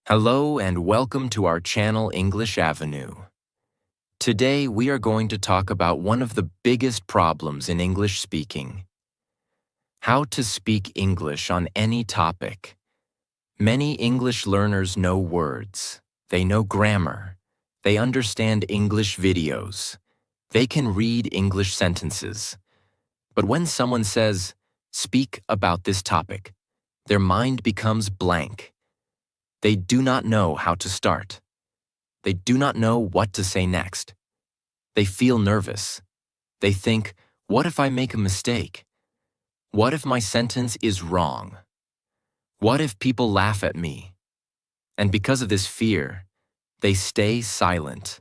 Hello and welcome to our channel English Avenue. Today we are going to talk about one of the biggest problems in English speaking: how to speak English on any topic. Many English learners know words, they know grammar, they understand English videos, they can read English sentences. But when someone says, "Speak about this topic," their mind becomes blank. They do not know how to start. They do not know what to say next. They feel nervous. They think, what if I make a mistake? What if my sentence is wrong? What if people laugh at me? And because of this fear, they stay silent.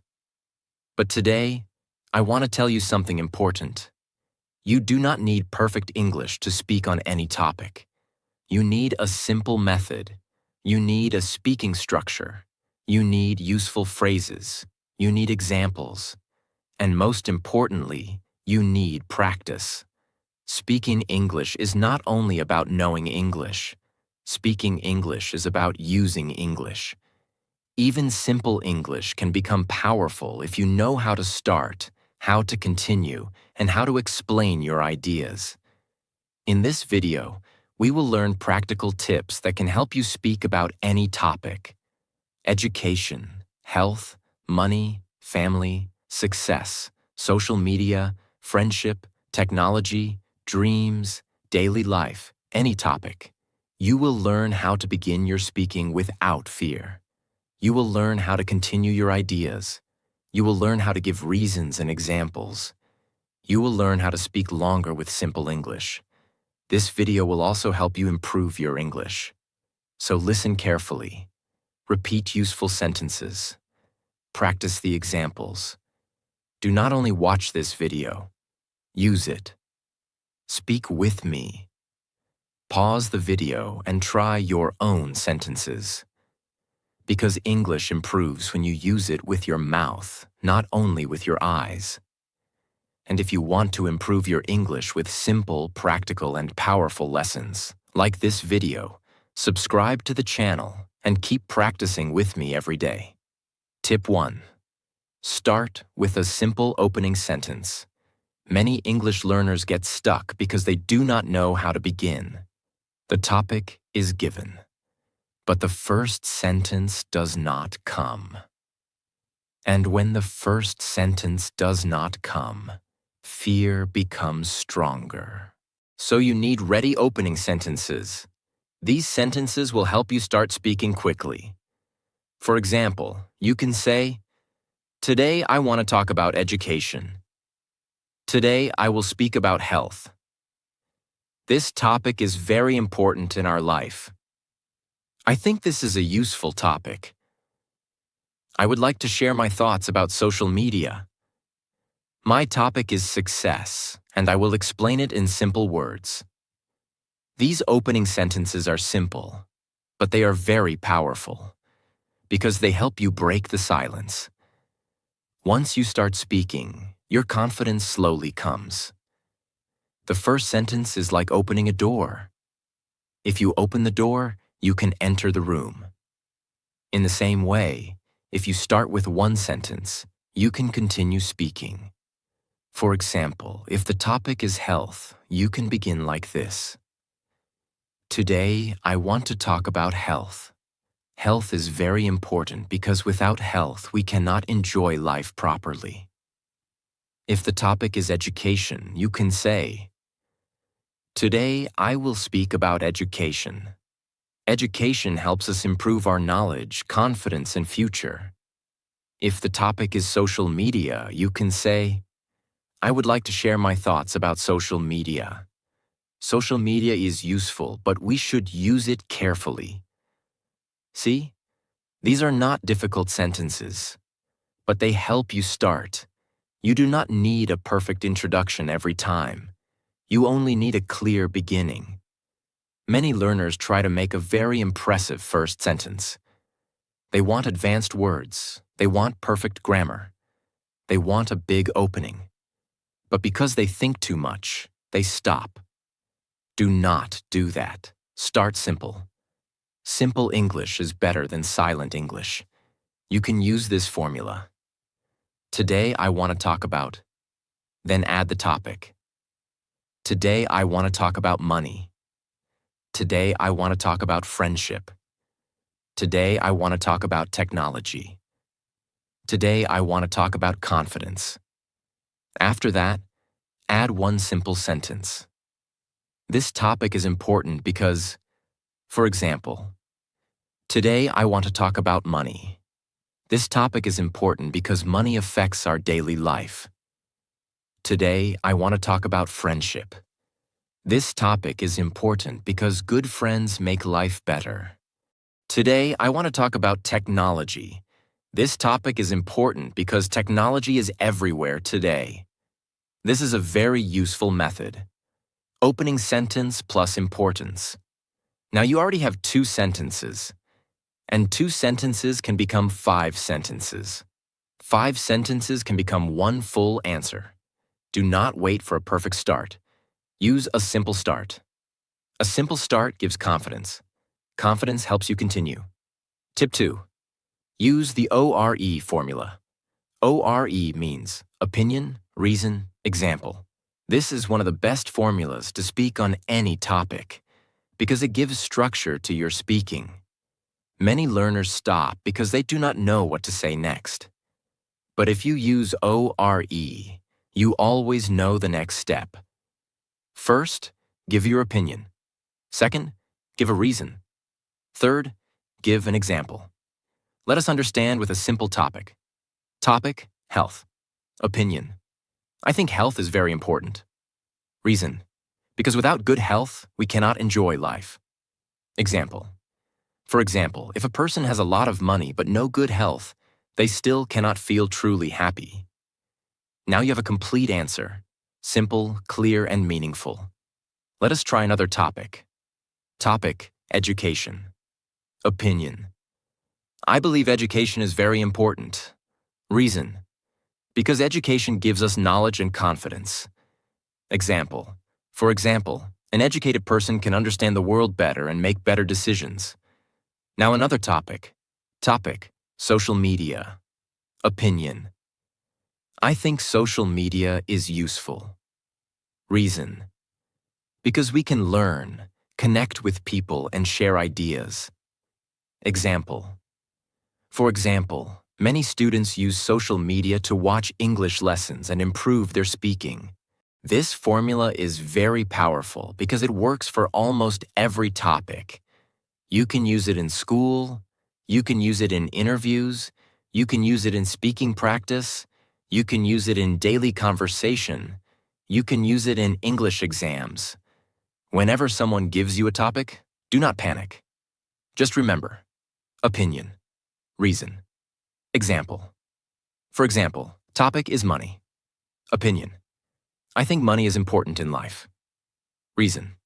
But today, I want to tell you something important. You do not need perfect English to speak on any topic. You need a simple method. You need a speaking structure. You need useful phrases. You need examples. And most importantly, you need practice. Speaking English is not only about knowing English. Speaking English is about using English. Even simple English can become powerful if you know how to start, how to continue, and how to explain your ideas. In this video, we will learn practical tips that can help you speak about any topic: education, health, money, family, success, social media, friendship, technology, dreams, daily life, any topic. You will learn how to begin your speaking without fear. You will learn how to continue your ideas. You will learn how to give reasons and examples. You will learn how to speak longer with simple English. This video will also help you improve your English. So listen carefully. Repeat useful sentences. Practice the examples. Do not only watch this video, use it. Speak with me. Pause the video and try your own sentences. Because English improves when you use it with your mouth, not only with your eyes. And if you want to improve your English with simple, practical, and powerful lessons, like this video, subscribe to the channel and keep practicing with me every day. Tip 1. Start with a simple opening sentence. Many English learners get stuck because they do not know how to begin. The topic is given, but the first sentence does not come. And when the first sentence does not come, fear becomes stronger. So you need ready opening sentences. These sentences will help you start speaking quickly. For example, you can say, "Today I want to talk about education." "Today I will speak about health." This topic is very important in our life. I think this is a useful topic. I would like to share my thoughts about social media. My topic is success, and I will explain it in simple words. These opening sentences are simple, but they are very powerful, because they help you break the silence. Once you start speaking, your confidence slowly comes. The first sentence is like opening a door. If you open the door, you can enter the room. In the same way, if you start with one sentence, you can continue speaking. For example, if the topic is health, you can begin like this. "Today, I want to talk about health. Health is very important because without health, we cannot enjoy life properly." If the topic is education, you can say, "Today, I will speak about education. Education helps us improve our knowledge, confidence, and future." If the topic is social media, you can say, "I would like to share my thoughts about social media. Social media is useful, but we should use it carefully." See? These are not difficult sentences, but they help you start. You do not need a perfect introduction every time. You only need a clear beginning. Many learners try to make a very impressive first sentence. They want advanced words. They want perfect grammar. They want a big opening. But because they think too much, they stop. Do not do that. Start simple. Simple English is better than silent English. You can use this formula. Today I want to talk about, then add the topic. Today I want to talk about money. Today I want to talk about friendship. Today I want to talk about technology. Today I want to talk about confidence. After that, add one simple sentence. This topic is important because, for example, today I want to talk about money. This topic is important because money affects our daily life. Today I want to talk about friendship. This topic is important because good friends make life better. Today I want to talk about technology. This topic is important because technology is everywhere today. This is a very useful method. Opening sentence plus importance. Now you already have 2 sentences, and 2 sentences can become 5 sentences. 5 sentences can become 1 full answer. Do not wait for a perfect start. Use a simple start. A simple start gives confidence. Confidence helps you continue. Tip 2. Use the ORE formula. ORE means opinion, reason, example. This is one of the best formulas to speak on any topic because it gives structure to your speaking. Many learners stop because they do not know what to say next. But if you use ORE, you always know the next step. First, give your opinion. Second, give a reason. Third, give an example. Let us understand with a simple topic. Topic, health. Opinion. I think health is very important. Reason. Because without good health, we cannot enjoy life. Example. For example, if a person has a lot of money but no good health, they still cannot feel truly happy. Now you have a complete answer. Simple, clear, and meaningful. Let us try another topic. Topic, education. Opinion. I believe education is very important. Reason. Because education gives us knowledge and confidence. Example. For example, an educated person can understand the world better and make better decisions. Now another topic. Topic, social media. Opinion. I think social media is useful. Reason. Because we can learn, connect with people, and share ideas. Example. For example, many students use social media to watch English lessons and improve their speaking. This formula is very powerful because it works for almost every topic. You can use it in school, you can use it in interviews, you can use it in speaking practice, you can use it in daily conversation, you can use it in English exams. Whenever someone gives you a topic, do not panic. Just remember, opinion. Reason. Example. For example, topic is money. Opinion. I think money is important in life. Reason.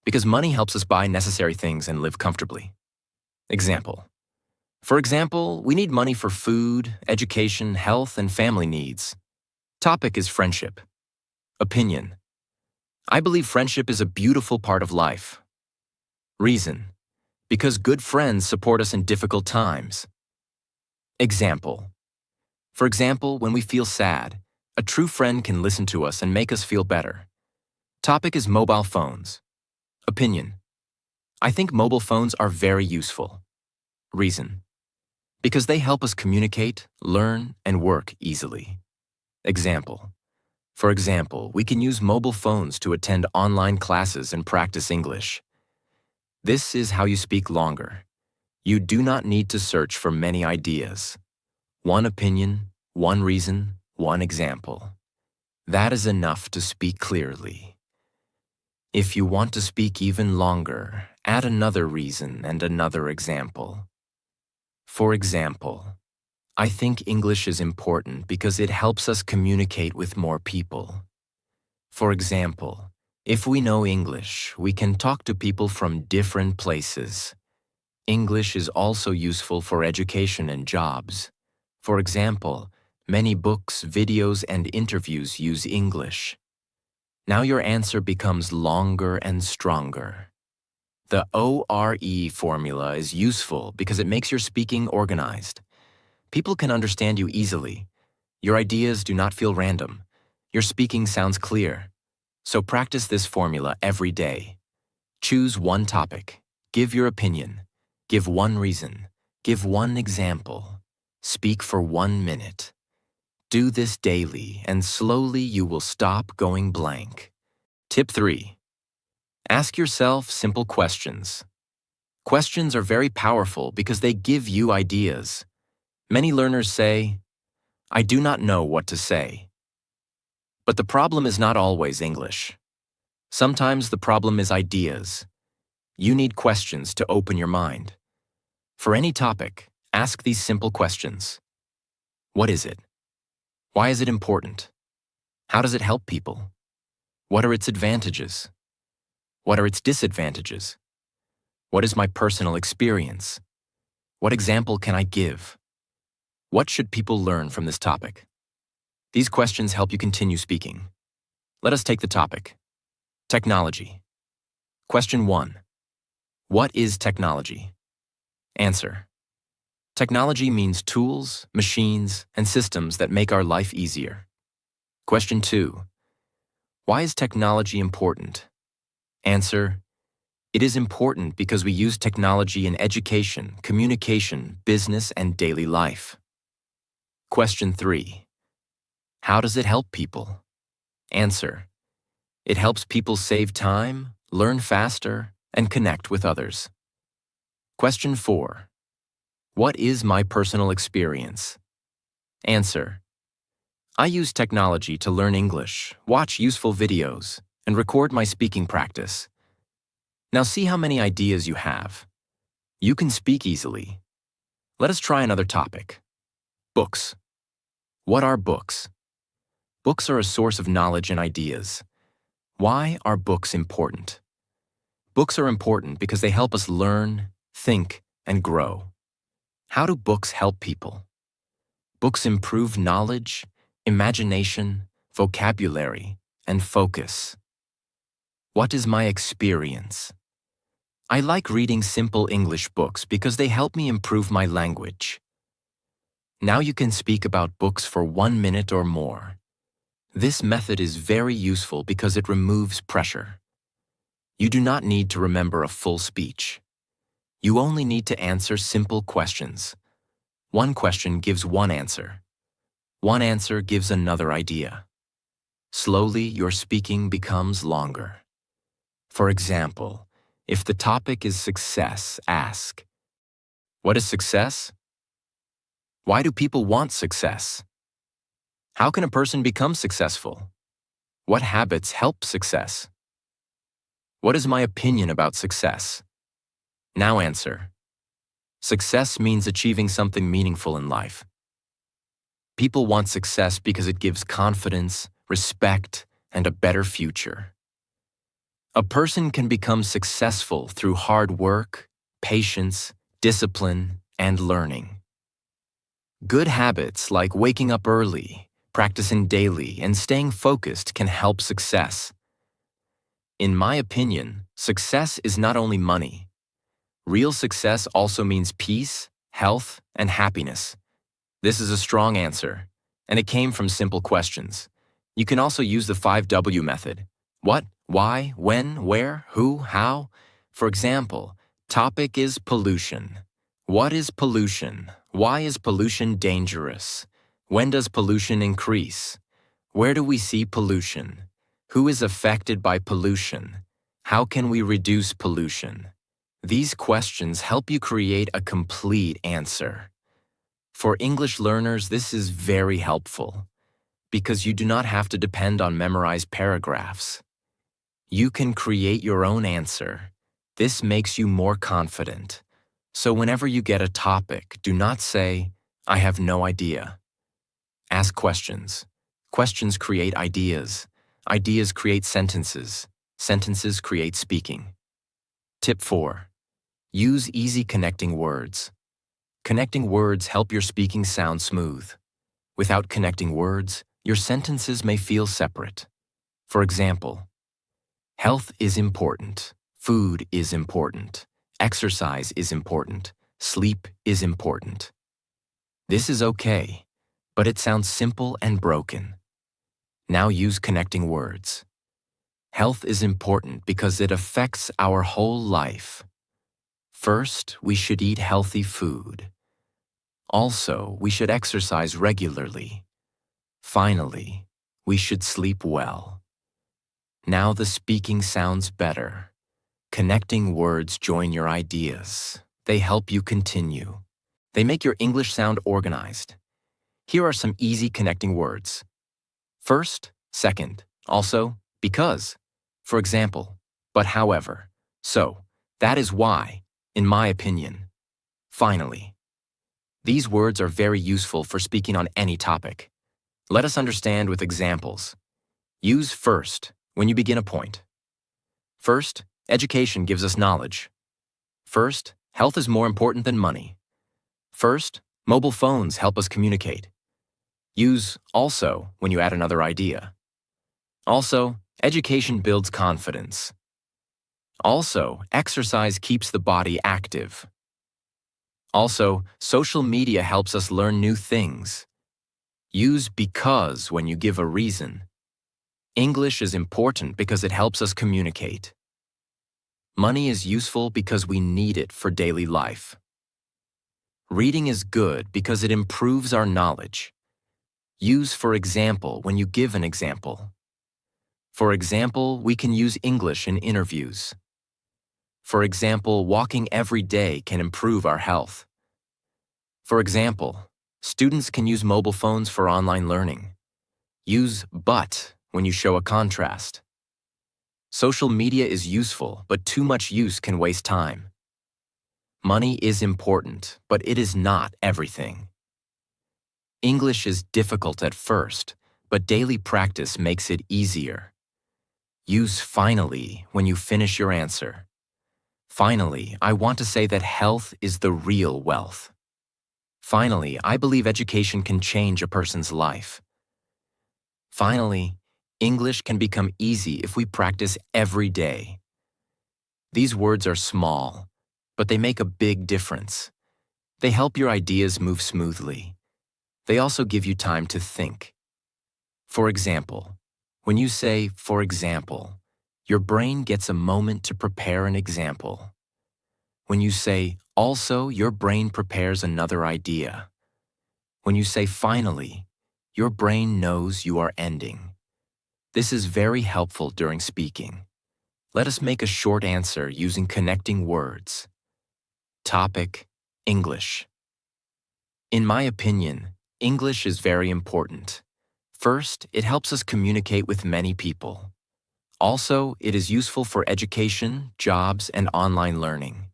Because money helps us buy necessary things and live comfortably. Example. For example, we need money for food, education, health, and family needs. Topic is friendship. Opinion. I believe friendship is a beautiful part of life. Reason. Because good friends support us in difficult times. Example. For example, when we feel sad, a true friend can listen to us and make us feel better. Topic is mobile phones. Opinion. I think mobile phones are very useful. Reason. Because they help us communicate, learn, and work easily. Example. For example, we can use mobile phones to attend online classes and practice English. This is how you speak longer. You do not need to search for many ideas. One opinion, one reason, one example. That is enough to speak clearly. If you want to speak even longer, add another reason and another example. For example, I think English is important because it helps us communicate with more people. For example, if we know English, we can talk to people from different places. English is also useful for education and jobs. For example, many books, videos, and interviews use English. Now your answer becomes longer and stronger. The ORE formula is useful because it makes your speaking organized. People can understand you easily. Your ideas do not feel random. Your speaking sounds clear. So practice this formula every day. Choose one topic. Give your opinion. Give one reason. Give one example. Speak for 1 minute. Do this daily, and slowly you will stop going blank. Tip 3. Ask yourself simple questions. Questions are very powerful because they give you ideas. Many learners say, "I do not know what to say." But the problem is not always English. Sometimes the problem is ideas. You need questions to open your mind. For any topic, ask these simple questions. What is it? Why is it important? How does it help people? What are its advantages? What are its disadvantages? What is my personal experience? What example can I give? What should people learn from this topic? These questions help you continue speaking. Let us take the topic. Technology. Question 1. What is technology? Answer. Technology means tools, machines, and systems that make our life easier. Question 2. Why is technology important? Answer. It is important because we use technology in education, communication, business, and daily life. Question 3. How does it help people? Answer. It helps people save time, learn faster, and connect with others. Question 4. What is my personal experience? Answer. I use technology to learn English, watch useful videos, and record my speaking practice. Now see how many ideas you have. You can speak easily. Let us try another topic. Books. What are books? Books are a source of knowledge and ideas. Why are books important? Books are important because they help us learn, think, and grow. How do books help people? Books improve knowledge, imagination, vocabulary, and focus. What is my experience? I like reading simple English books because they help me improve my language. Now you can speak about books for 1 minute or more. This method is very useful because it removes pressure. You do not need to remember a full speech. You only need to answer simple questions. One question gives one answer. One answer gives another idea. Slowly, your speaking becomes longer. For example, if the topic is success, ask, what is success? Why do people want success? How can a person become successful? What habits help success? What is my opinion about success? Now answer. Success means achieving something meaningful in life. People want success because it gives confidence, respect, and a better future. A person can become successful through hard work, patience, discipline, and learning. Good habits like waking up early, practicing daily, and staying focused can help success. In my opinion, success is not only money. Real success also means peace, health, and happiness. This is a strong answer, and it came from simple questions. You can also use the 5W method. What, why, when, where, who, how. For example, topic is pollution. What is pollution? Why is pollution dangerous? When does pollution increase? Where do we see pollution? Who is affected by pollution? How can we reduce pollution? These questions help you create a complete answer. For English learners, this is very helpful because you do not have to depend on memorized paragraphs. You can create your own answer. This makes you more confident. So whenever you get a topic, do not say, "I have no idea." Ask questions. Questions create ideas. Ideas create sentences. Sentences create speaking. Tip 4. Use easy connecting words. Connecting words help your speaking sound smooth. Without connecting words, your sentences may feel separate. For example, health is important. Food is important. Exercise is important. Sleep is important. This is okay, but it sounds simple and broken. Now use connecting words. Health is important because it affects our whole life. First, we should eat healthy food. Also, we should exercise regularly. Finally, we should sleep well. Now the speaking sounds better. Connecting words join your ideas. They help you continue. They make your English sound organized. Here are some easy connecting words. First, second, also, because. For example, but however, so, that is why, in my opinion. Finally. These words are very useful for speaking on any topic. Let us understand with examples. Use first when you begin a point. First, education gives us knowledge. First, health is more important than money. First, mobile phones help us communicate. Use also when you add another idea. Also, education builds confidence. Also, exercise keeps the body active. Also, social media helps us learn new things. Use because when you give a reason. English is important because it helps us communicate. Money is useful because we need it for daily life. Reading is good because it improves our knowledge. Use for example when you give an example. For example, we can use English in interviews. For example, walking every day can improve our health. For example, students can use mobile phones for online learning. Use but when you show a contrast. Social media is useful, but too much use can waste time. Money is important, but it is not everything. English is difficult at first, but daily practice makes it easier. Use finally when you finish your answer. Finally, I want to say that health is the real wealth. Finally, I believe education can change a person's life. Finally, English can become easy if we practice every day. These words are small, but they make a big difference. They help your ideas move smoothly. They also give you time to think. For example, when you say, for example, your brain gets a moment to prepare an example. When you say, also, your brain prepares another idea. When you say, finally, your brain knows you are ending. This is very helpful during speaking. Let us make a short answer using connecting words. Topic: English. In my opinion, English is very important. First, it helps us communicate with many people. Also, it is useful for education, jobs, and online learning.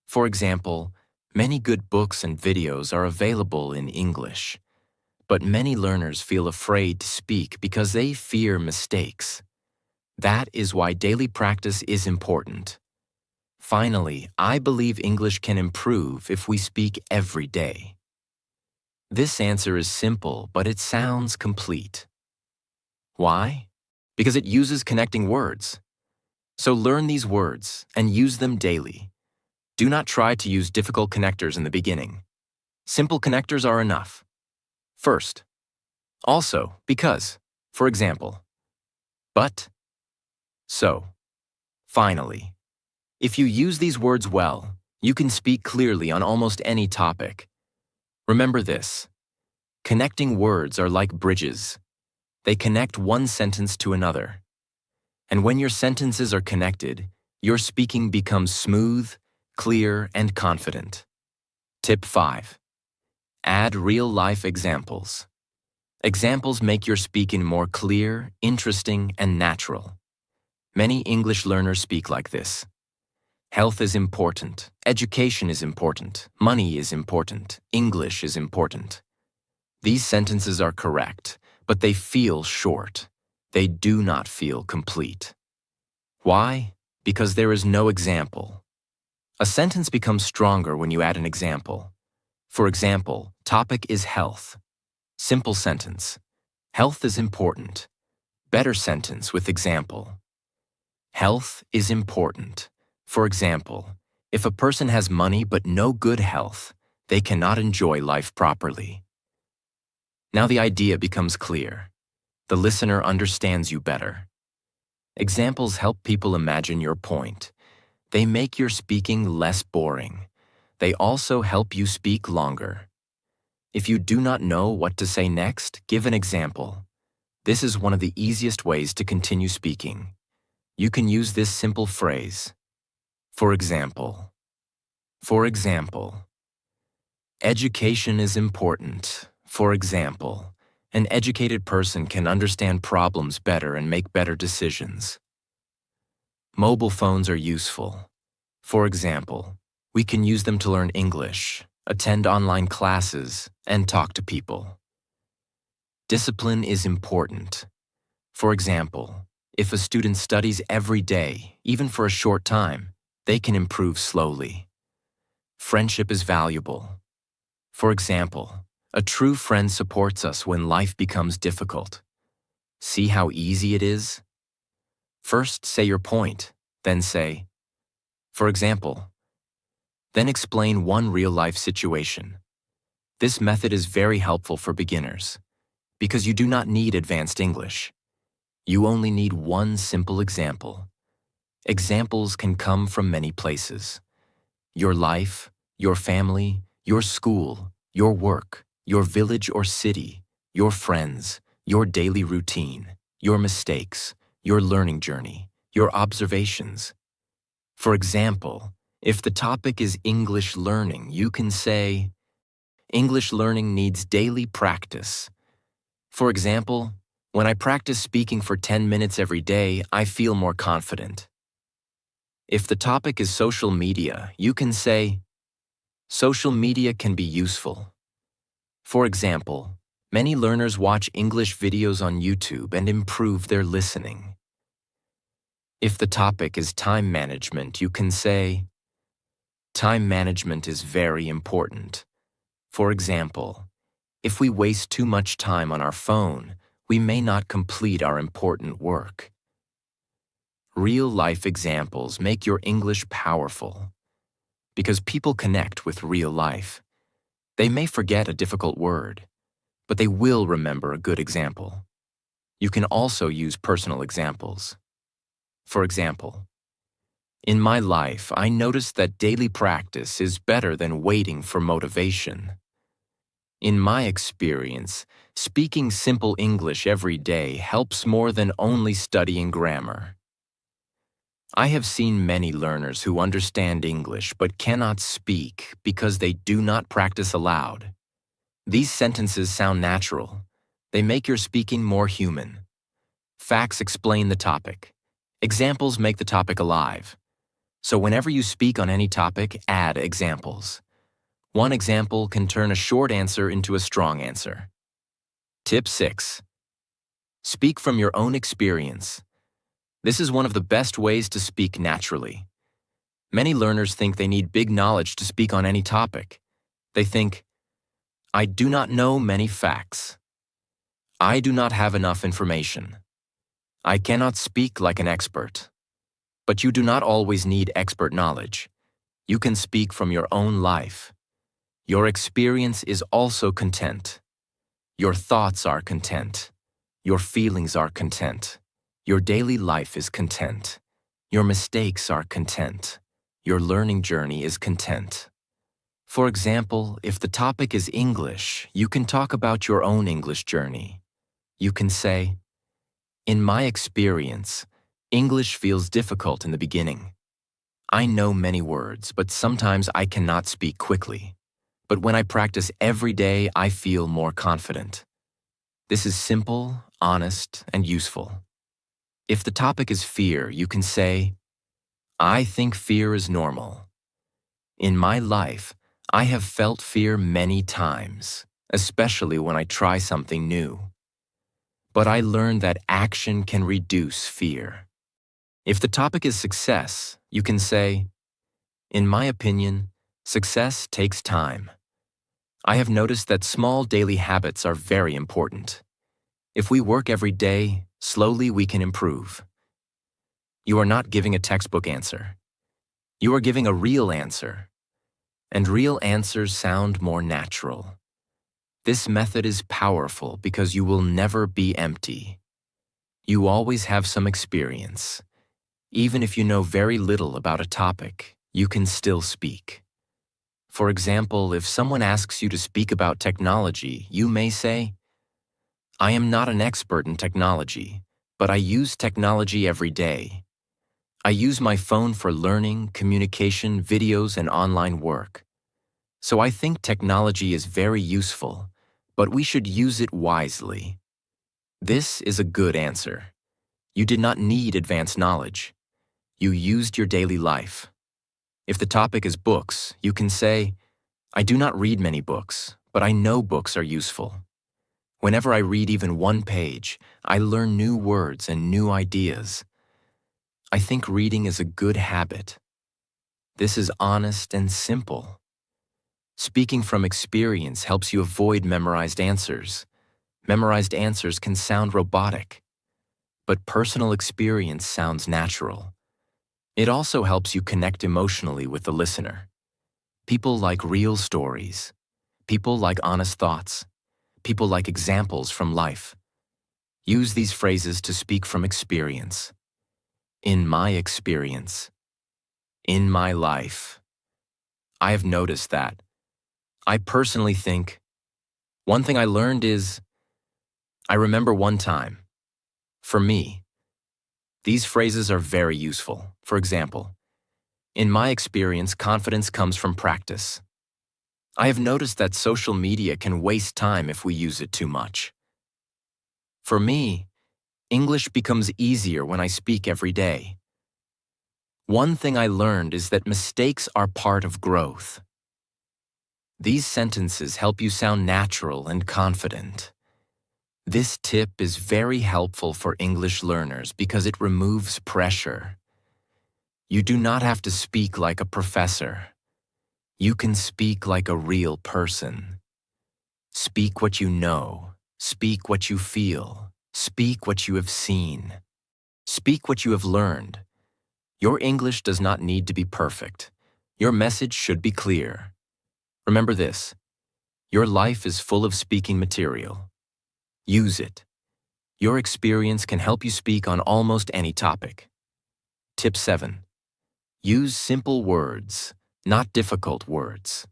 For example, many good books and videos are available in English. But many learners feel afraid to speak because they fear mistakes. That is why daily practice is important. Finally, I believe English can improve if we speak every day. This answer is simple, but it sounds complete. Why? Because it uses connecting words. So learn these words and use them daily. Do not try to use difficult connectors in the beginning. Simple connectors are enough. First. Also, because. For example. But. So. Finally. If you use these words well, you can speak clearly on almost any topic. Remember this. Connecting words are like bridges. They connect one sentence to another. And when your sentences are connected, your speaking becomes smooth, clear, and confident. Tip 5. Add real-life examples. Examples make your speaking more clear, interesting, and natural. Many English learners speak like this. Health is important. Education is important. Money is important. English is important. These sentences are correct, but they feel short. They do not feel complete. Why? Because there is no example. A sentence becomes stronger when you add an example. For example, topic is health. Simple sentence. Health is important. Better sentence with example. Health is important. For example, if a person has money but no good health, they cannot enjoy life properly. Now the idea becomes clear. The listener understands you better. Examples help people imagine your point. They make your speaking less boring. They also help you speak longer. If you do not know what to say next, give an example. This is one of the easiest ways to continue speaking. You can use this simple phrase. For example. For example. Education is important. For example, an educated person can understand problems better and make better decisions. Mobile phones are useful. For example, we can use them to learn English, attend online classes, and talk to people. Discipline is important. For example, if a student studies every day, even for a short time, they can improve slowly. Friendship is valuable. For example, a true friend supports us when life becomes difficult. See how easy it is? First, say your point, then say, for example. Then explain one real-life situation. This method is very helpful for beginners because you do not need advanced English. You only need one simple example. Examples can come from many places. Your life, your family, your school, your work, your village or city, your friends, your daily routine, your mistakes, your learning journey, your observations. For example, if the topic is English learning, you can say, English learning needs daily practice. For example, when I practice speaking for 10 minutes every day, I feel more confident. If the topic is social media, you can say, social media can be useful. For example, many learners watch English videos on YouTube and improve their listening. If the topic is time management, you can say, time management is very important. For example, if we waste too much time on our phone, we may not complete our important work. Real-life examples make your English powerful because people connect with real life. They may forget a difficult word, but they will remember a good example. You can also use personal examples. For example, in my life, I noticed that daily practice is better than waiting for motivation. In my experience, speaking simple English every day helps more than only studying grammar. I have seen many learners who understand English but cannot speak because they do not practice aloud. These sentences sound natural. They make your speaking more human. Facts explain the topic. Examples make the topic alive. So whenever you speak on any topic, add examples. One example can turn a short answer into a strong answer. Tip 6. Speak from your own experience. This is one of the best ways to speak naturally. Many learners think they need big knowledge to speak on any topic. They think, I do not know many facts. I do not have enough information. I cannot speak like an expert. But you do not always need expert knowledge. You can speak from your own life. Your experience is also content. Your thoughts are content. Your feelings are content. Your daily life is content. Your mistakes are content. Your learning journey is content. For example, if the topic is English, you can talk about your own English journey. You can say, in my experience, English feels difficult in the beginning. I know many words, but sometimes I cannot speak quickly. But when I practice every day, I feel more confident. This is simple, honest, and useful. If the topic is fear, you can say, I think fear is normal. In my life, I have felt fear many times, especially when I try something new. But I learned that action can reduce fear. If the topic is success, you can say, in my opinion, success takes time. I have noticed that small daily habits are very important. If we work every day, slowly we can improve. You are not giving a textbook answer. You are giving a real answer, and real answers sound more natural. This method is powerful because you will never be empty. You always have some experience. Even if you know very little about a topic, you can still speak. For example, if someone asks you to speak about technology, you may say, "I am not an expert in technology, but I use technology every day. I use my phone for learning, communication, videos, and online work. So I think technology is very useful, but we should use it wisely." This is a good answer. You did not need advanced knowledge. You used your daily life. If the topic is books, you can say, "I do not read many books, but I know books are useful. Whenever I read even one page, I learn new words and new ideas. I think reading is a good habit." This is honest and simple. Speaking from experience helps you avoid memorized answers. Memorized answers can sound robotic, but personal experience sounds natural. It also helps you connect emotionally with the listener. People like real stories. People like honest thoughts. People like examples from life. Use these phrases to speak from experience. In my experience. In my life. I have noticed that. I personally think, one thing I learned is, I remember one time. For me, these phrases are very useful. For example, in my experience, confidence comes from practice. I have noticed that social media can waste time if we use it too much. For me, English becomes easier when I speak every day. One thing I learned is that mistakes are part of growth. These sentences help you sound natural and confident. This tip is very helpful for English learners because it removes pressure. You do not have to speak like a professor. You can speak like a real person. Speak what you know. Speak what you feel. Speak what you have seen. Speak what you have learned. Your English does not need to be perfect. Your message should be clear. Remember this: your life is full of speaking material. Use it. Your experience can help you speak on almost any topic. Tip 7. Use simple words, not difficult words.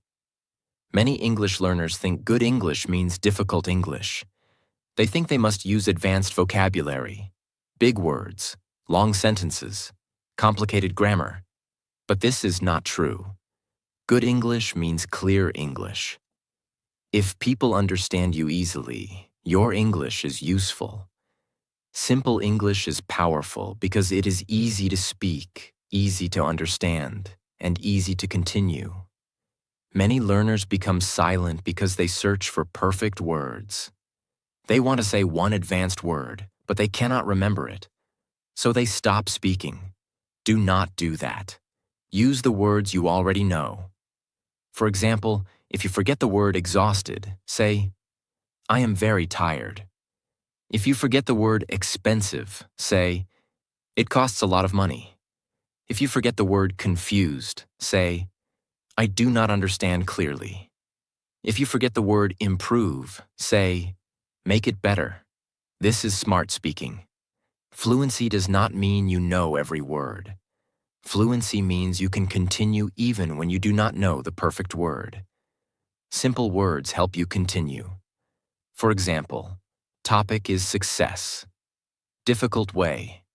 Many English learners think good English means difficult English. They think they must use advanced vocabulary, big words, long sentences, complicated grammar. But this is not true. Good English means clear English. If people understand you easily, your English is useful. Simple English is powerful because it is easy to speak, easy to understand, and easy to continue. Many learners become silent because they search for perfect words. They want to say one advanced word, but they cannot remember it. So they stop speaking. Do not do that. Use the words you already know. For example, if you forget the word exhausted, say, "I am very tired." If you forget the word expensive, say, "It costs a lot of money." If you forget the word confused, say, "I do not understand clearly." If you forget the word improve, say, "Make it better." This is smart speaking. Fluency does not mean you know every word. Fluency means you can continue even when you do not know the perfect word. Simple words help you continue. For example, topic is success. Difficult way.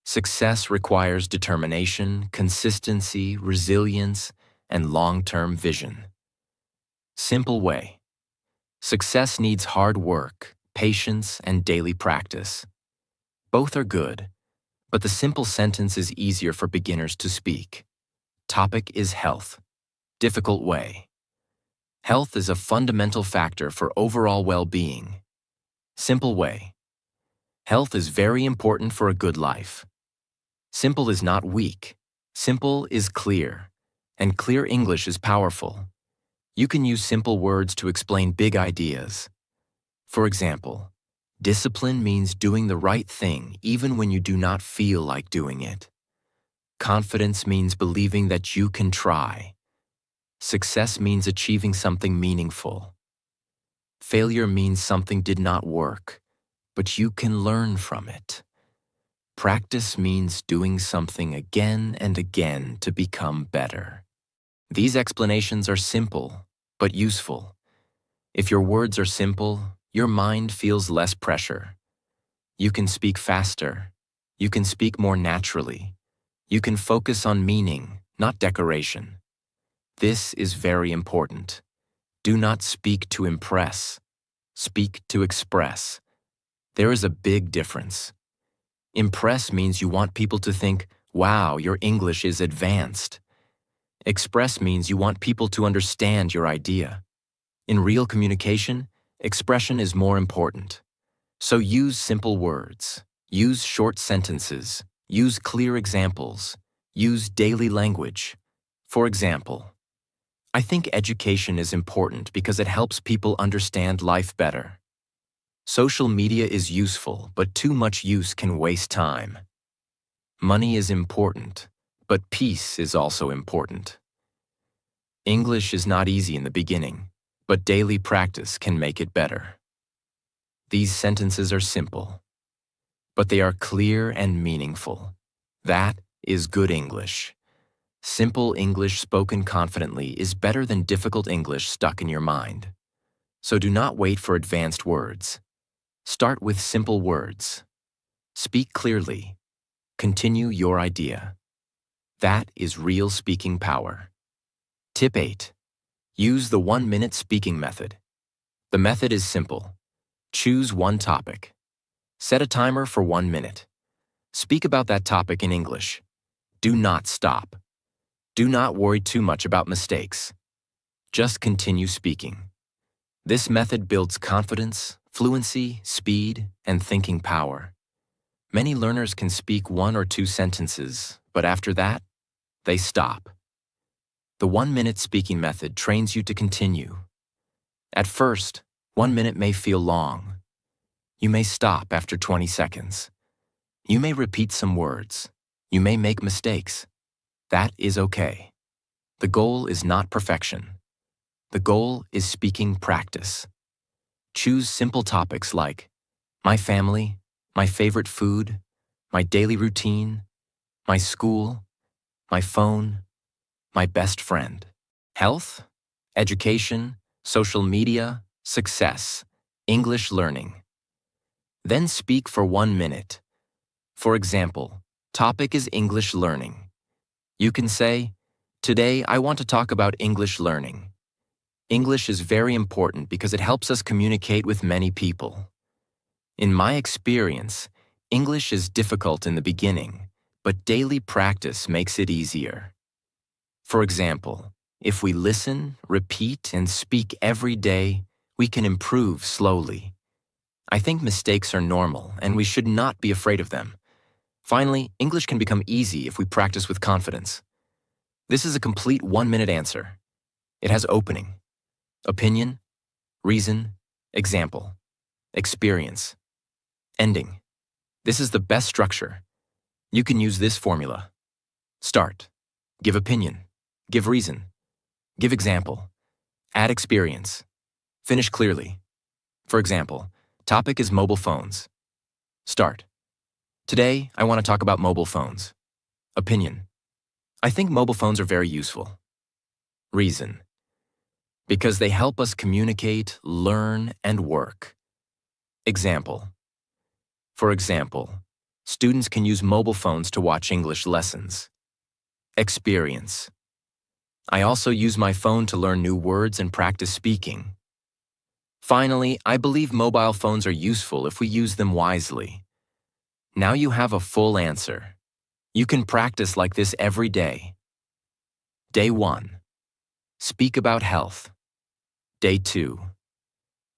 Success requires determination, consistency, resilience, and long-term vision. Simple way. Success needs hard work, patience, and daily practice. Both are good, but the simple sentence is easier for beginners to speak. Topic is health. Difficult way. Health is a fundamental factor for overall well-being. Simple way. Health is very important for a good life. Simple is not weak. Simple is clear, and clear English is powerful. You can use simple words to explain big ideas. For example, discipline means doing the right thing even when you do not feel like doing it. Confidence means believing that you can try. Success means achieving something meaningful. Failure means something did not work, but you can learn from it. Practice means doing something again and again to become better. These explanations are simple, but useful. If your words are simple, your mind feels less pressure. You can speak faster. You can speak more naturally. You can focus on meaning, not decoration. This is very important. Do not speak to impress. Speak to express. There is a big difference. Impress means you want people to think, wow, your English is advanced. Express means you want people to understand your idea. In real communication, expression is more important. So use simple words. Use short sentences. Use clear examples. Use daily language. For example, I think education is important because it helps people understand life better. Social media is useful, but too much use can waste time. Money is important, but peace is also important. English is not easy in the beginning, but daily practice can make it better. These sentences are simple, but they are clear and meaningful. That is good English. Simple English spoken confidently is better than difficult English stuck in your mind. So do not wait for advanced words. Start with simple words. Speak clearly. Continue your idea. That is real speaking power. Tip 8. Use the 1-minute speaking method. The method is simple. Choose one topic. Set a timer for 1 minute. Speak about that topic in English. Do not stop. Do not worry too much about mistakes. Just continue speaking. This method builds confidence, fluency, speed, and thinking power. Many learners can speak 1 or 2 sentences, but after that, they stop. The 1-minute speaking method trains you to continue. At first, 1 minute may feel long. You may stop after 20 seconds. You may repeat some words. You may make mistakes. That is okay. The goal is not perfection. The goal is speaking practice. Choose simple topics like my family, my favorite food, my daily routine, my school, my phone, my best friend. Health, education, social media, success, English learning. Then speak for 1 minute. For example, topic is English learning. You can say, today I want to talk about English learning. English is very important because it helps us communicate with many people. In my experience, English is difficult in the beginning, but daily practice makes it easier. For example, if we listen, repeat, and speak every day, we can improve slowly. I think mistakes are normal, and we should not be afraid of them. Finally, English can become easy if we practice with confidence. This is a complete 1-minute answer. It has opening, opinion, reason, example, experience, ending. This is the best structure. You can use this formula. Start. Give opinion. Give reason. Give example. Add experience. Finish clearly. For example, topic is mobile phones. Start. Today, I want to talk about mobile phones. Opinion. I think mobile phones are very useful. Reason. Because they help us communicate, learn, and work. Example. For example, students can use mobile phones to watch English lessons. Experience. I also use my phone to learn new words and practice speaking. Finally, I believe mobile phones are useful if we use them wisely. Now you have a full answer. You can practice like this every day. Day 1. Speak about health. Day 2.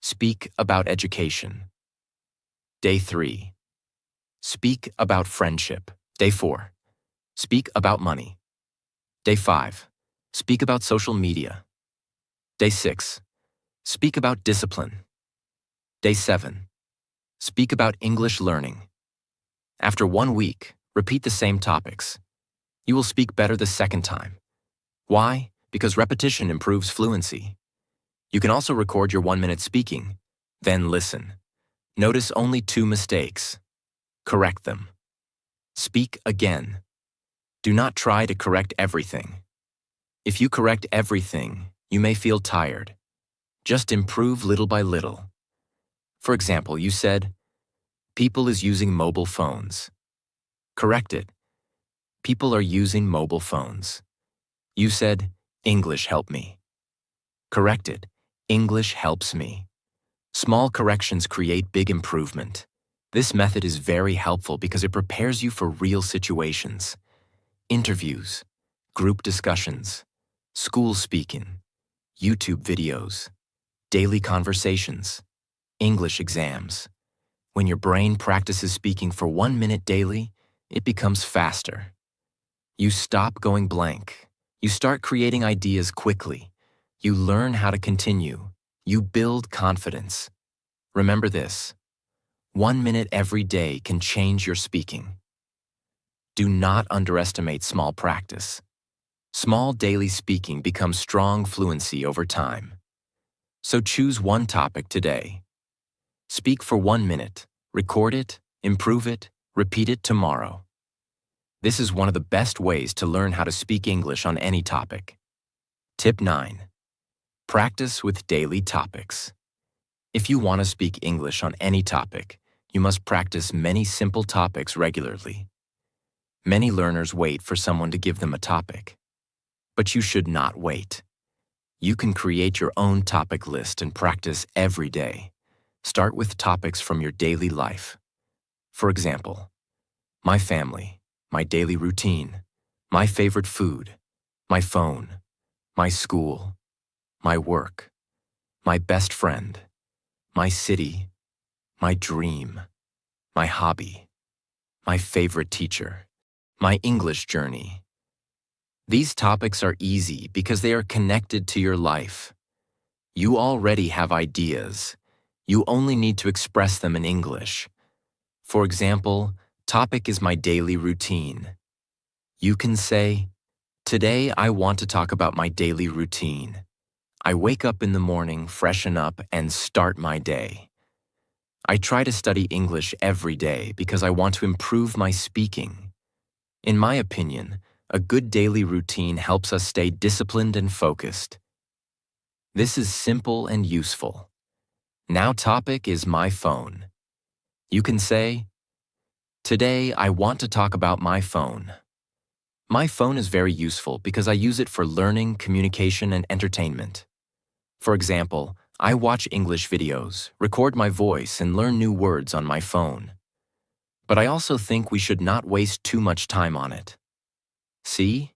Speak about education. Day 3. Speak about friendship. Day 4. Speak about money. Day 5. Speak about social media. Day 6. Speak about discipline. Day 7. Speak about English learning. After 1 week, repeat the same topics. You will speak better the second time. Why? Because repetition improves fluency. You can also record your 1-minute speaking, then listen. Notice only 2 mistakes. Correct them. Speak again. Do not try to correct everything. If you correct everything, you may feel tired. Just improve little by little. For example, you said, "People is using mobile phones." Correct it. People are using mobile phones. You said, "English help me." Correct it. English helps me. Small corrections create big improvement. This method is very helpful because it prepares you for real situations. Interviews, group discussions, school speaking, YouTube videos, daily conversations, English exams. When your brain practices speaking for 1 minute daily, it becomes faster. You stop going blank. You start creating ideas quickly. You learn how to continue. You build confidence. Remember this: 1 minute every day can change your speaking. Do not underestimate small practice. Small daily speaking becomes strong fluency over time. So choose one topic today. Speak for 1 minute, record it, improve it, repeat it tomorrow. This is one of the best ways to learn how to speak English on any topic. Tip 9. Practice with daily topics. If you want to speak English on any topic, you must practice many simple topics regularly. Many learners wait for someone to give them a topic. But you should not wait. You can create your own topic list and practice every day. Start with topics from your daily life. For example, my family, my daily routine, my favorite food, my phone, my school, my work, my best friend, my city, my dream, my hobby, my favorite teacher, my English journey. These topics are easy because they are connected to your life. You already have ideas. You only need to express them in English. For example, topic is my daily routine. You can say, "Today I want to talk about my daily routine. I wake up in the morning, freshen up, and start my day. I try to study English every day because I want to improve my speaking." In my opinion, a good daily routine helps us stay disciplined and focused. This is simple and useful. Now topic is my phone. You can say, "Today I want to talk about my phone." My phone is very useful because I use it for learning, communication, and entertainment. For example, I watch English videos, record my voice, and learn new words on my phone. But I also think we should not waste too much time on it. See?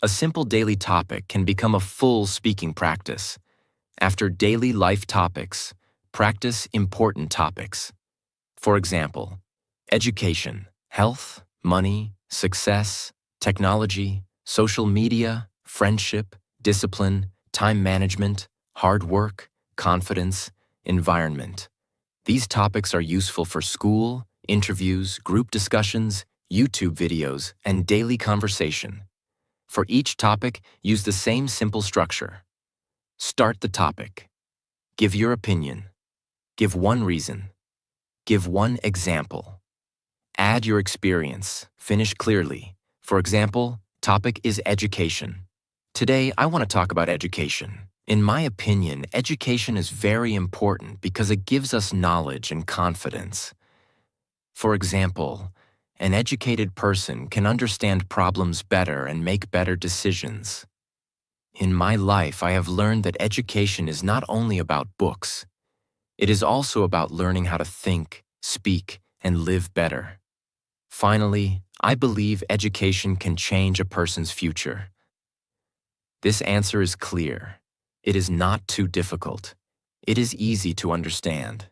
A simple daily topic can become a full speaking practice. After daily life topics, practice important topics. For example, education, health, money, success, technology, social media, friendship, discipline, time management, hard work, confidence, environment. These topics are useful for school, interviews, group discussions, YouTube videos, and daily conversation. For each topic, use the same simple structure. Start the topic. Give your opinion. Give one reason. Give one example. Add your experience. Finish clearly. For example, topic is education. Today, I want to talk about education. In my opinion, education is very important because it gives us knowledge and confidence. For example, an educated person can understand problems better and make better decisions. In my life, I have learned that education is not only about books. It is also about learning how to think, speak, and live better. Finally, I believe education can change a person's future. This answer is clear. It is not too difficult. It is easy to understand.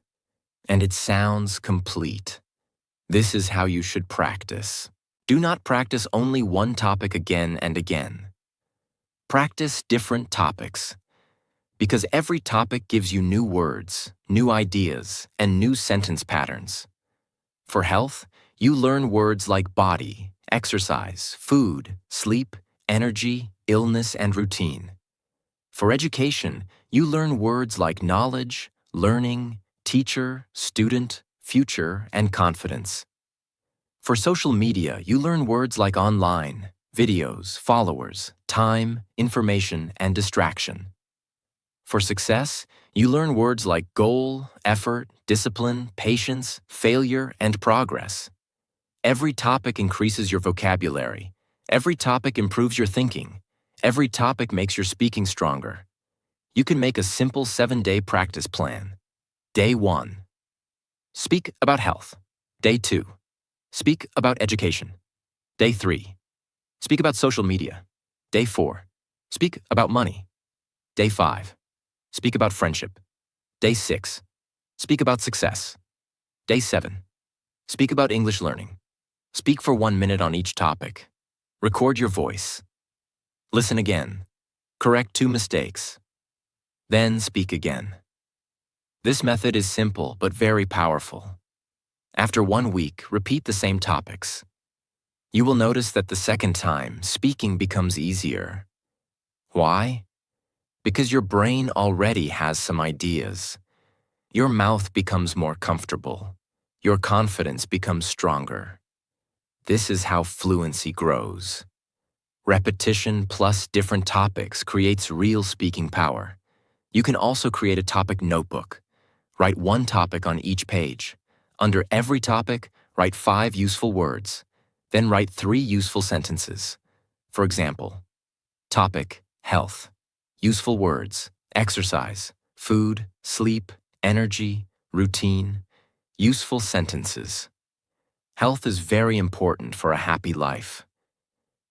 And it sounds complete. This is how you should practice. Do not practice only one topic again and again. Practice different topics, because every topic gives you new words, new ideas, and new sentence patterns. For health, you learn words like body, exercise, food, sleep, energy, illness, and routine. For education, you learn words like knowledge, learning, teacher, student, future, and confidence. For social media, you learn words like online, videos, followers, time, information, and distraction. For success, you learn words like goal, effort, discipline, patience, failure, and progress. Every topic increases your vocabulary. Every topic improves your thinking. Every topic makes your speaking stronger. You can make a simple 7-day practice plan. Day 1. Speak about health. Day 2. Speak about education. Day 3. Speak about social media. Day 4. Speak about money. Day 5. Speak about friendship. Day 6. Speak about success. Day 7. Speak about English learning. Speak for 1 minute on each topic. Record your voice. Listen again. Correct 2 mistakes. Then speak again. This method is simple but very powerful. After 1 week, repeat the same topics. You will notice that the second time, speaking becomes easier. Why? Because your brain already has some ideas. Your mouth becomes more comfortable. Your confidence becomes stronger. This is how fluency grows. Repetition plus different topics creates real speaking power. You can also create a topic notebook. Write 1 topic on each page. Under every topic, write 5 useful words. Then write 3 useful sentences. For example, topic, health. Useful words, exercise, food, sleep, energy, routine. Useful sentences. Health is very important for a happy life.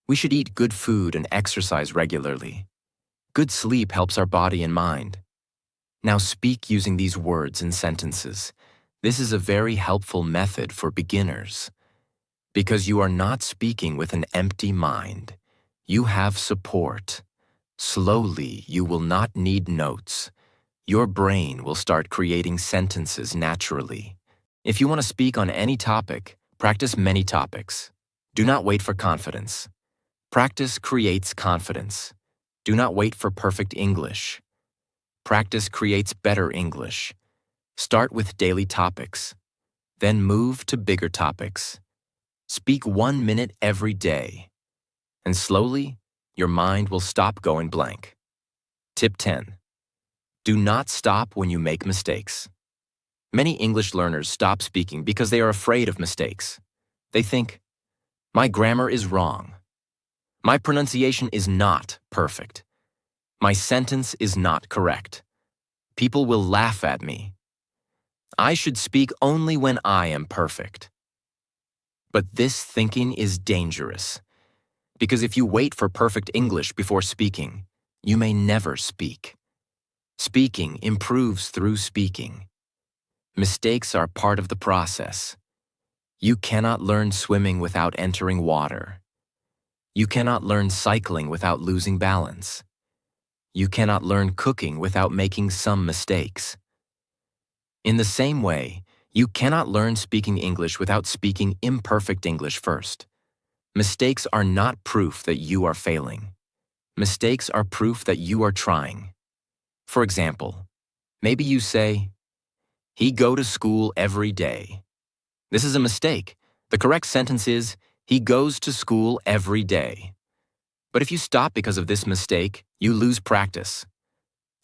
We should eat good food and exercise regularly. Good sleep helps our body and mind. Now speak using these words and sentences. This is a very helpful method for beginners. Because you are not speaking with an empty mind. You have support. Slowly, you will not need notes. Your brain will start creating sentences naturally. If you want to speak on any topic, practice many topics. Do not wait for confidence. Practice creates confidence. Do not wait for perfect English. Practice creates better English. Start with daily topics. Then move to bigger topics. Speak 1 minute every day. And slowly, your mind will stop going blank. Tip 10. Do not stop when you make mistakes. Many English learners stop speaking because they are afraid of mistakes. They think, my grammar is wrong. My pronunciation is not perfect. My sentence is not correct. People will laugh at me. I should speak only when I am perfect. But this thinking is dangerous. Because if you wait for perfect English before speaking, you may never speak. Speaking improves through speaking. Mistakes are part of the process. You cannot learn swimming without entering water. You cannot learn cycling without losing balance. You cannot learn cooking without making some mistakes. In the same way, you cannot learn speaking English without speaking imperfect English first. Mistakes are not proof that you are failing. Mistakes are proof that you are trying. For example, maybe you say, he go to school every day. This is a mistake. The correct sentence is, he goes to school every day. But if you stop because of this mistake, you lose practice.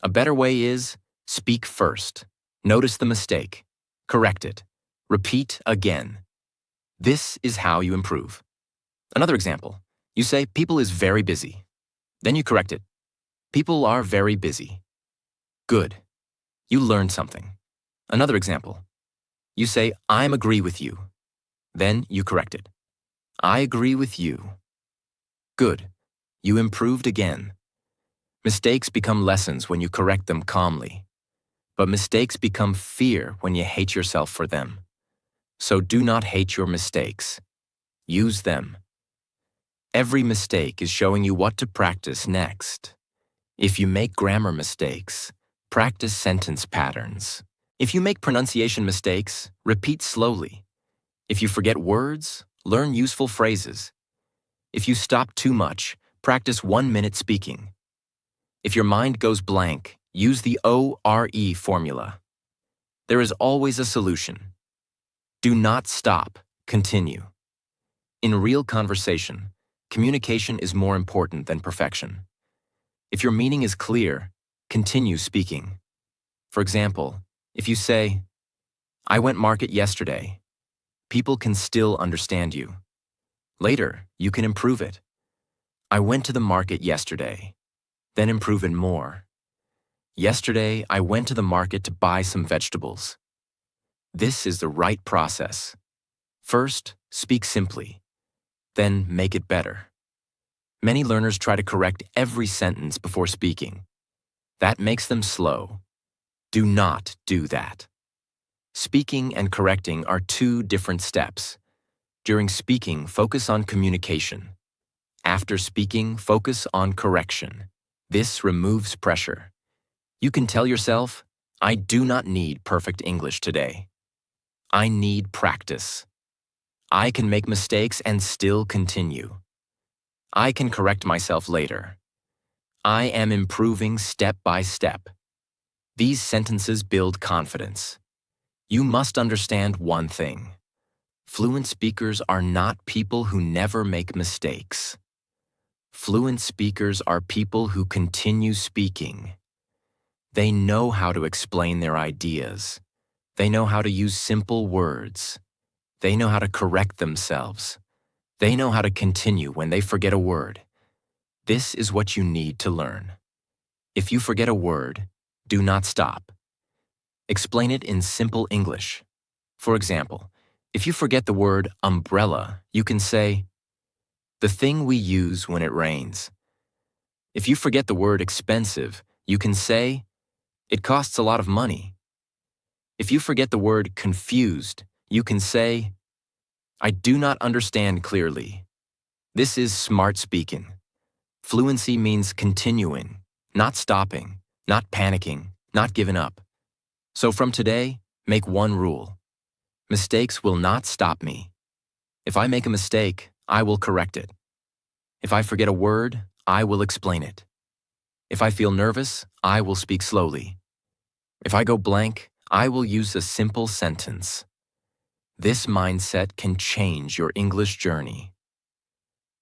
A better way is, speak first. Notice the mistake. Correct it. Repeat again. This is how you improve. Another example. You say, people is very busy. Then you correct it. People are very busy. Good. You learned something. Another example. You say, I agree with you. Then you correct it. I agree with you. Good. You improved again. Mistakes become lessons when you correct them calmly. But mistakes become fear when you hate yourself for them. So do not hate your mistakes. Use them. Every mistake is showing you what to practice next. If you make grammar mistakes, practice sentence patterns. If you make pronunciation mistakes, repeat slowly. If you forget words, learn useful phrases. If you stop too much, practice 1 minute speaking. If your mind goes blank, use the ORE formula. There is always a solution. Do not stop, continue. In real conversation, communication is more important than perfection. If your meaning is clear, continue speaking. For example, if you say, "I went market yesterday," people can still understand you. Later, you can improve it. "I went to the market yesterday." Then improve it more. "Yesterday, I went to the market to buy some vegetables." This is the right process. First, speak simply. Then make it better. Many learners try to correct every sentence before speaking. That makes them slow. Do not do that. Speaking and correcting are two different steps. During speaking, focus on communication. After speaking, focus on correction. This removes pressure. You can tell yourself, "I do not need perfect English today. I need practice. I can make mistakes and still continue. I can correct myself later. I am improving step by step." These sentences build confidence. You must understand one thing. Fluent speakers are not people who never make mistakes. Fluent speakers are people who continue speaking. They know how to explain their ideas. They know how to use simple words. They know how to correct themselves. They know how to continue when they forget a word. This is what you need to learn. If you forget a word, do not stop. Explain it in simple English. For example, if you forget the word umbrella, you can say, "The thing we use when it rains." If you forget the word expensive, you can say, "It costs a lot of money." If you forget the word confused, you can say, "I do not understand clearly." This is smart speaking. Fluency means continuing, not stopping, not panicking, not giving up. So from today, make one rule. Mistakes will not stop me. If I make a mistake, I will correct it. If I forget a word, I will explain it. If I feel nervous, I will speak slowly. If I go blank, I will use a simple sentence. This mindset can change your English journey.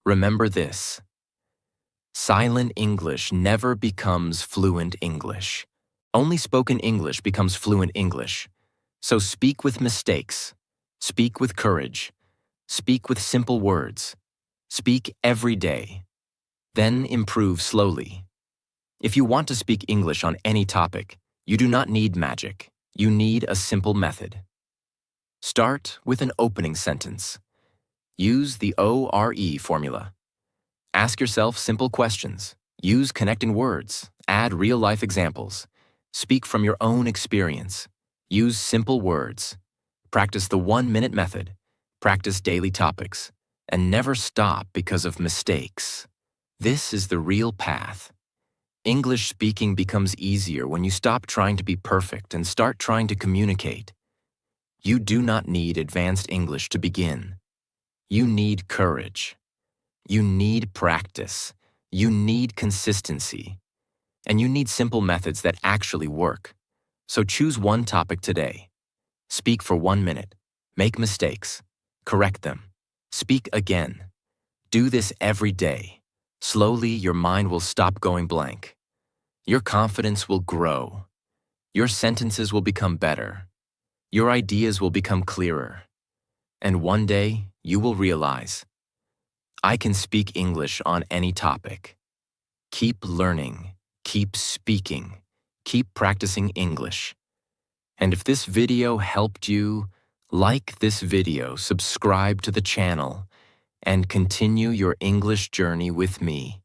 Remember this. Silent English never becomes fluent English. Only spoken English becomes fluent English. So speak with mistakes. Speak with courage. Speak with simple words. Speak every day. Then improve slowly. If you want to speak English on any topic, you do not need magic. You need a simple method. Start with an opening sentence. Use the ORE formula. Ask yourself simple questions. Use connecting words. Add real-life examples. Speak from your own experience. Use simple words. Practice the 1-minute method. Practice daily topics. And never stop because of mistakes. This is the real path. English speaking becomes easier when you stop trying to be perfect and start trying to communicate. You do not need advanced English to begin. You need courage. You need practice. You need consistency. And you need simple methods that actually work. So choose one topic today. Speak for 1 minute. Make mistakes. Correct them. Speak again. Do this every day. Slowly, your mind will stop going blank. Your confidence will grow. Your sentences will become better. Your ideas will become clearer. And one day, you will realize, I can speak English on any topic. Keep learning. Keep speaking. Keep practicing English. And if this video helped you, like this video, subscribe to the channel, and continue your English journey with me.